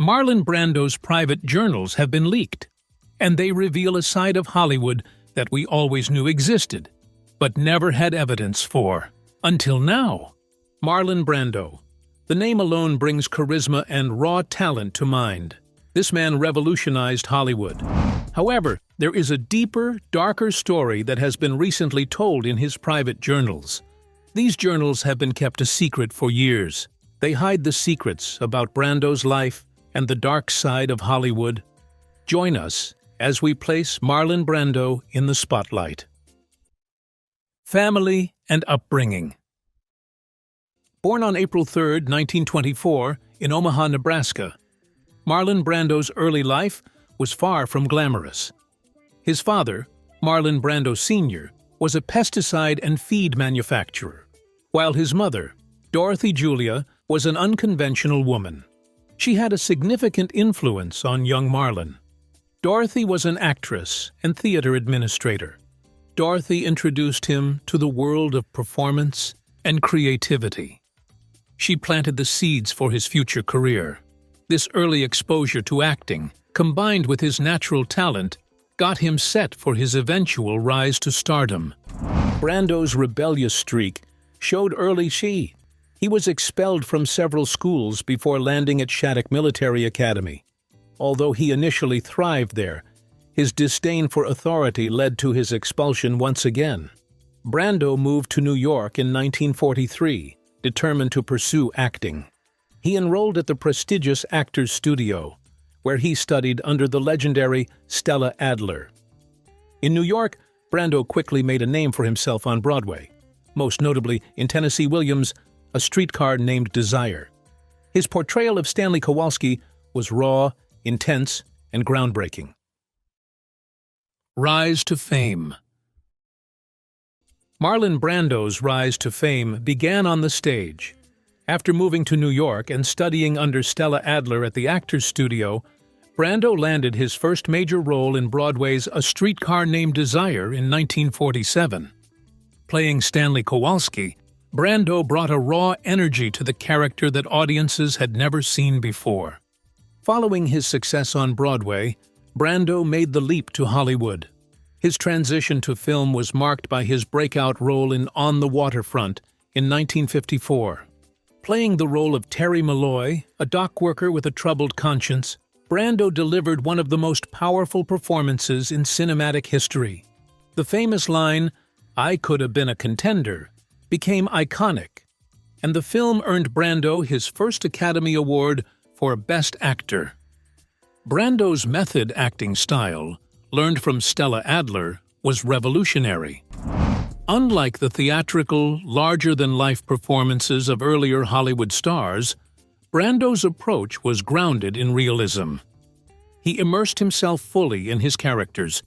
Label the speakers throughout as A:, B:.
A: Marlon Brando's private journals have been leaked, and they reveal a side of Hollywood that we always knew existed, but never had evidence for. Until now. Marlon Brando. The name alone brings charisma and raw talent to mind. This man revolutionized Hollywood. However, there is a deeper, darker story that has been recently told in his private journals. These journals have been kept a secret for years. They hide the secrets about Brando's life and the dark side of Hollywood. Join us as we place Marlon Brando in the spotlight. Family and upbringing. Born on April 3, 1924, in Omaha, Nebraska, Marlon Brando's early life was far from glamorous. His father, Marlon Brando Sr., was a pesticide and feed manufacturer, while his mother, Dorothy Julia, was an unconventional woman. She had a significant influence on young Marlon. Dorothy was an actress and theater administrator. Dorothy introduced him to the world of performance and creativity. She planted the seeds for his future career. This early exposure to acting, combined with his natural talent, got him set for his eventual rise to stardom. Brando's rebellious streak showed early. He was expelled from several schools before landing at Shattuck Military Academy. Although he initially thrived there, his disdain for authority led to his expulsion once again. Brando moved to New York in 1943, determined to pursue acting. He enrolled at the prestigious Actors Studio, where he studied under the legendary Stella Adler. In New York, Brando quickly made a name for himself on Broadway, most notably in Tennessee Williams' A Streetcar Named Desire. His portrayal of Stanley Kowalski was raw, intense, and groundbreaking. Rise to fame. Marlon Brando's rise to fame began on the stage. After moving to New York and studying under Stella Adler at the Actors Studio, Brando landed his first major role in Broadway's A Streetcar Named Desire in 1947. Playing Stanley Kowalski, Brando brought a raw energy to the character that audiences had never seen before. Following his success on Broadway, Brando made the leap to Hollywood. His transition to film was marked by his breakout role in On the Waterfront in 1954. Playing the role of Terry Malloy, a dock worker with a troubled conscience, Brando delivered one of the most powerful performances in cinematic history. The famous line, "I could have been a contender," became iconic, and the film earned Brando his first Academy Award for Best Actor. Brando's method acting style, learned from Stella Adler, was revolutionary. Unlike the theatrical, larger-than-life performances of earlier Hollywood stars, Brando's approach was grounded in realism. He immersed himself fully in his characters,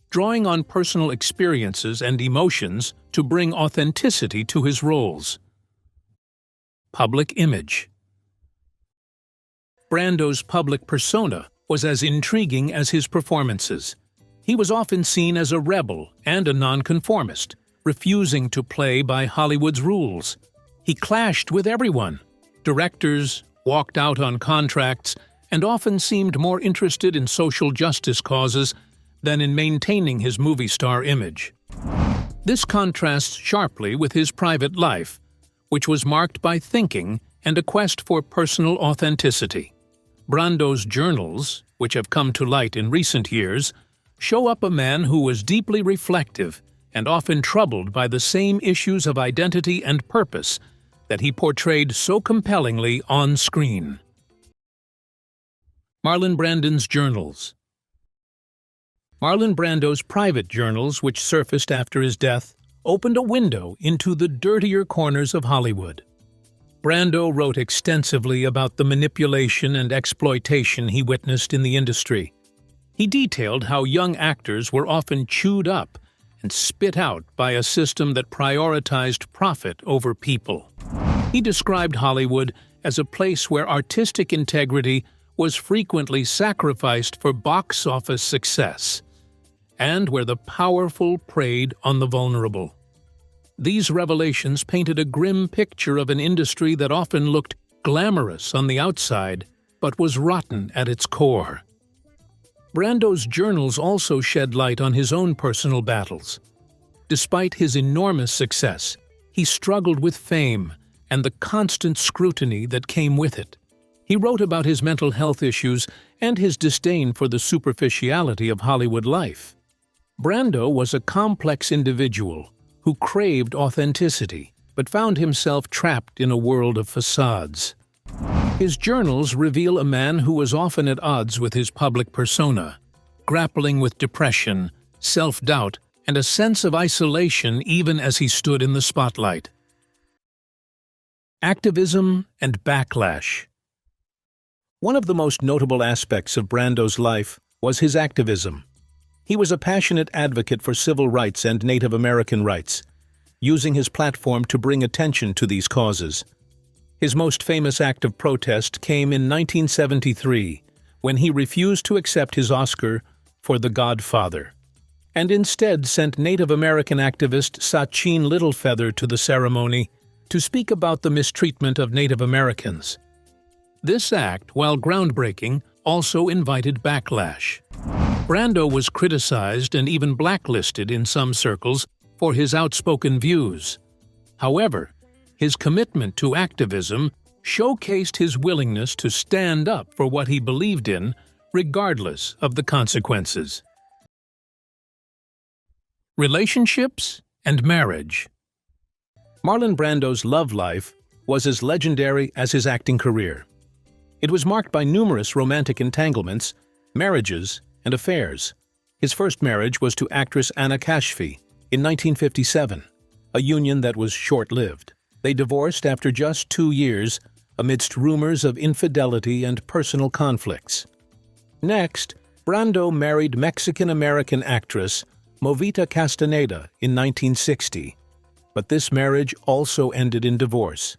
A: drawing on personal experiences and emotions to bring authenticity to his roles. Public image. Brando's public persona was as intriguing as his performances. He was often seen as a rebel and a nonconformist, refusing to play by Hollywood's rules. He clashed with everyone. Directors, walked out on contracts, and often seemed more interested in social justice causes than in maintaining his movie star image. This contrasts sharply with his private life, which was marked by thinking and a quest for personal authenticity. Brando's journals, which have come to light in recent years, show up a man who was deeply reflective and often troubled by the same issues of identity and purpose that he portrayed so compellingly on screen. Marlon Brando's journals. Marlon Brando's private journals, which surfaced after his death, opened a window into the dirtier corners of Hollywood. Brando wrote extensively about the manipulation and exploitation he witnessed in the industry. He detailed how young actors were often chewed up and spit out by a system that prioritized profit over people. He described Hollywood as a place where artistic integrity was frequently sacrificed for box office success, and where the powerful preyed on the vulnerable. These revelations painted a grim picture of an industry that often looked glamorous on the outside, but was rotten at its core. Brando's journals also shed light on his own personal battles. Despite his enormous success, he struggled with fame and the constant scrutiny that came with it. He wrote about his mental health issues and his disdain for the superficiality of Hollywood life. Brando was a complex individual who craved authenticity, but found himself trapped in a world of facades. His journals reveal a man who was often at odds with his public persona, grappling with depression, self-doubt, and a sense of isolation even as he stood in the spotlight. Activism and backlash. One of the most notable aspects of Brando's life was his activism. He was a passionate advocate for civil rights and Native American rights, using his platform to bring attention to these causes. His most famous act of protest came in 1973, when he refused to accept his Oscar for The Godfather, and instead sent Native American activist Sachin Littlefeather to the ceremony to speak about the mistreatment of Native Americans. This act, while groundbreaking, also invited backlash. Brando was criticized and even blacklisted in some circles for his outspoken views. However, his commitment to activism showcased his willingness to stand up for what he believed in, regardless of the consequences. Relationships and marriage. Marlon Brando's love life was as legendary as his acting career. It was marked by numerous romantic entanglements, marriages, and affairs. His first marriage was to actress Anna Kashfi in 1957, a union that was short-lived. They divorced after just 2 years amidst rumors of infidelity and personal conflicts. Next, Brando married Mexican-American actress Movita Castaneda in 1960, but this marriage also ended in divorce.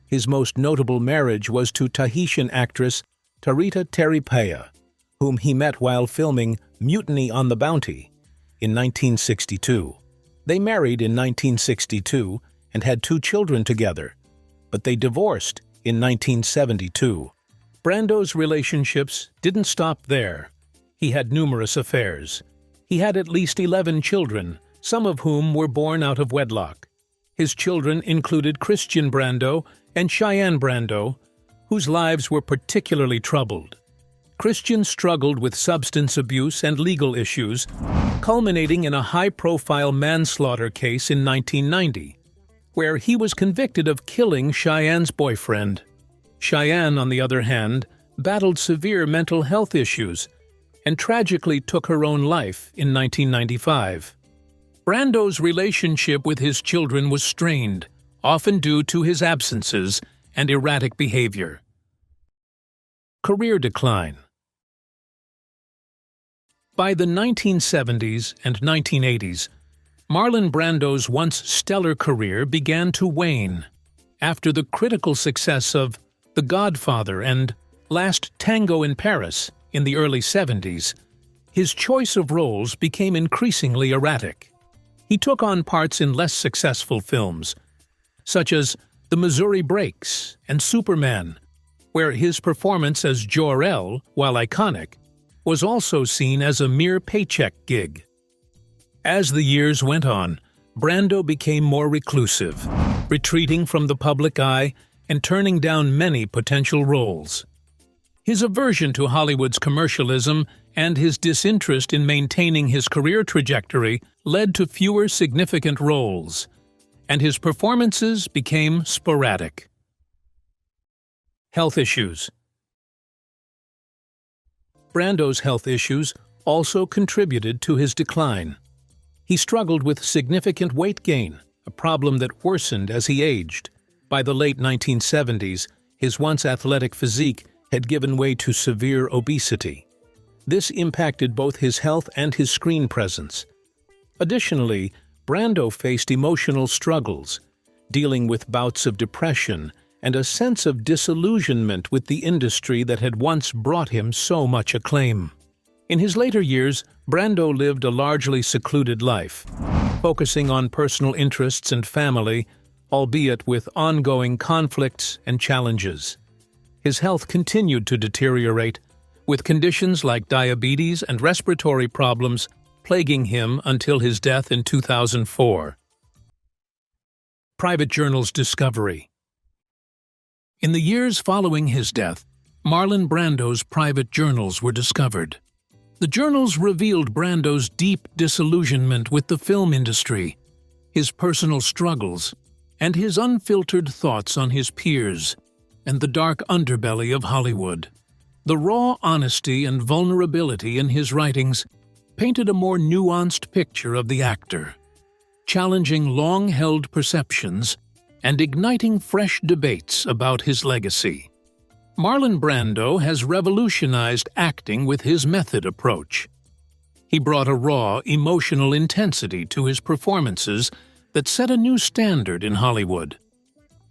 A: His most notable marriage was to Tahitian actress Tarita Teripea, whom he met while filming Mutiny on the Bounty in 1962. They married in 1962 and had 2 children together, but they divorced in 1972. Brando's relationships didn't stop there. He had numerous affairs. He had at least 11 children, some of whom were born out of wedlock. His children included Christian Brando and Cheyenne Brando, whose lives were particularly troubled. Christian struggled with substance abuse and legal issues, culminating in a high-profile manslaughter case in 1990, where he was convicted of killing Cheyenne's boyfriend. Cheyenne, on the other hand, battled severe mental health issues and tragically took her own life in 1995. Brando's relationship with his children was strained, often due to his absences and erratic behavior. Career decline. By the 1970s and 1980s, Marlon Brando's once stellar career began to wane. After the critical success of The Godfather and Last Tango in Paris in the early 70s, his choice of roles became increasingly erratic. He took on parts in less successful films, such as The Missouri Breaks and Superman, where his performance as Jor-El, while iconic, was also seen as a mere paycheck gig. As the years went on, Brando became more reclusive, retreating from the public eye and turning down many potential roles. His aversion to Hollywood's commercialism and his disinterest in maintaining his career trajectory led to fewer significant roles, and his performances became sporadic. Health issues. Brando's health issues also contributed to his decline. He struggled with significant weight gain, a problem that worsened as he aged. By the late 1970s, his once athletic physique had given way to severe obesity. This impacted both his health and his screen presence. Additionally, Brando faced emotional struggles, dealing with bouts of depression and a sense of disillusionment with the industry that had once brought him so much acclaim. In his later years, Brando lived a largely secluded life, focusing on personal interests and family, albeit with ongoing conflicts and challenges. his health continued to deteriorate, with conditions like diabetes and respiratory problems plaguing him until his death in 2004. Private Journal's discovery. In the years following his death, Marlon Brando's private journals were discovered. The journals revealed Brando's deep disillusionment with the film industry, his personal struggles, and his unfiltered thoughts on his peers and the dark underbelly of Hollywood. The raw honesty and vulnerability in his writings painted a more nuanced picture of the actor, challenging long-held perceptions and igniting fresh debates about his legacy. Marlon Brando has revolutionized acting with his method approach. He brought a raw, emotional intensity to his performances that set a new standard in Hollywood.